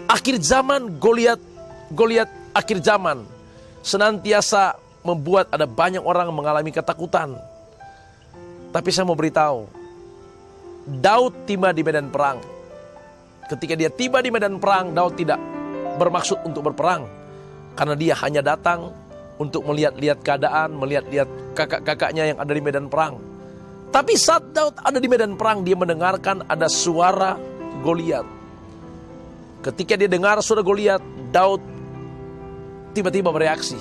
Akhir zaman, Goliat akhir zaman senantiasa membuat ada banyak orang mengalami ketakutan. Tapi saya mau beritahu, Daud tiba di medan perang. Ketika dia tiba di medan perang, Daud tidak bermaksud untuk berperang. Karena dia hanya datang untuk melihat-lihat keadaan, melihat-lihat kakak-kakaknya yang ada di medan perang. Tapi saat Daud ada di medan perang, dia mendengarkan ada suara Goliat. Ketika dia dengar suara Goliat, Daud tiba-tiba bereaksi.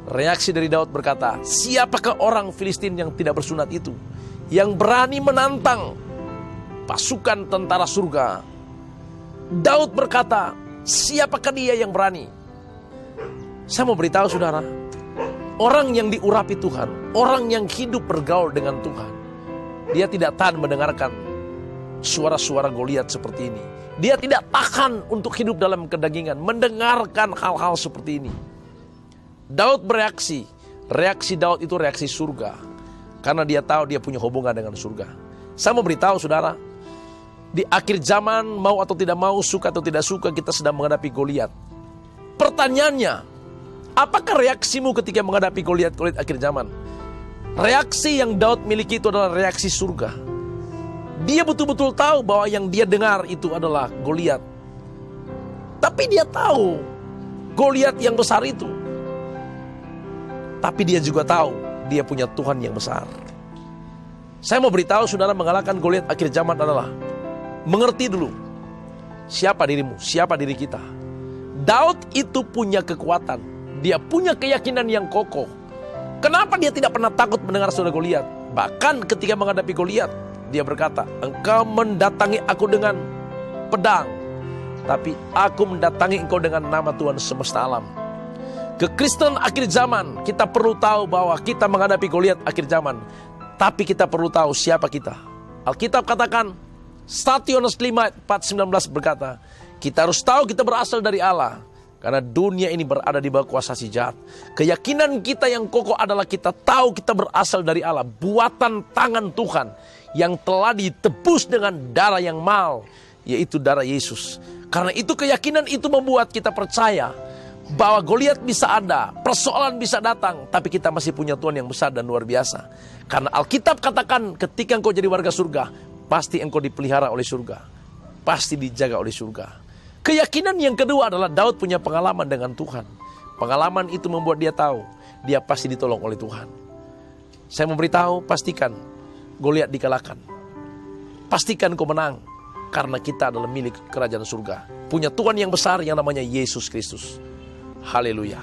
Reaksi dari Daud berkata, siapakah orang Filistin yang tidak bersunat itu, yang berani menantang pasukan tentara surga? Daud berkata, siapakah dia yang berani? Saya mau beritahu saudara, orang yang diurapi Tuhan, orang yang hidup bergaul dengan Tuhan, dia tidak tahan mendengarkan suara-suara Goliat seperti ini. Dia tidak tahan untuk hidup dalam kedagingan, mendengarkan hal-hal seperti ini. Daud bereaksi. Reaksi Daud itu reaksi surga. Karena dia tahu dia punya hubungan dengan surga. Saya mau beritahu saudara, di akhir zaman, mau atau tidak mau, suka atau tidak suka, kita sedang menghadapi Goliat. Pertanyaannya, apakah reaksimu ketika menghadapi Goliat akhir zaman? Reaksi yang Daud miliki itu adalah reaksi surga. Dia betul-betul tahu bahwa yang dia dengar itu adalah Goliat. Tapi dia tahu Goliat yang besar itu. Tapi dia juga tahu dia punya Tuhan yang besar. Saya mau beritahu saudara, mengalahkan Goliat akhir zaman adalah mengerti dulu siapa dirimu, siapa diri kita. Daud itu punya kekuatan. Dia punya keyakinan yang kokoh. Kenapa dia tidak pernah takut mendengar suara Goliat? Bahkan ketika menghadapi Goliat, dia berkata, engkau mendatangi aku dengan pedang, tapi aku mendatangi engkau dengan nama Tuhan semesta alam. Kekristenan akhir zaman, kita perlu tahu bahwa kita menghadapi Goliat akhir zaman, tapi kita perlu tahu siapa kita. Alkitab katakan, 1 Yohanes 5:4-19 berkata, kita harus tahu kita berasal dari Allah, karena dunia ini berada di bawah kuasa si jahat. Keyakinan kita yang kokoh adalah kita tahu kita berasal dari Allah, buatan tangan Tuhan yang telah ditebus dengan darah yang mahal, yaitu darah Yesus. Karena itu keyakinan itu membuat kita percaya bahwa Goliat bisa ada, persoalan bisa datang, tapi kita masih punya Tuhan yang besar dan luar biasa. Karena Alkitab katakan, ketika engkau jadi warga surga, pasti engkau dipelihara oleh surga, pasti dijaga oleh surga. Keyakinan yang kedua adalah Daud punya pengalaman dengan Tuhan. Pengalaman itu membuat dia tahu dia pasti ditolong oleh Tuhan. Saya memberitahu, pastikan Goliat dikalahkan. Pastikan kau menang, karena kita adalah milik kerajaan surga. Punya Tuhan yang besar yang namanya Yesus Kristus. Haleluya.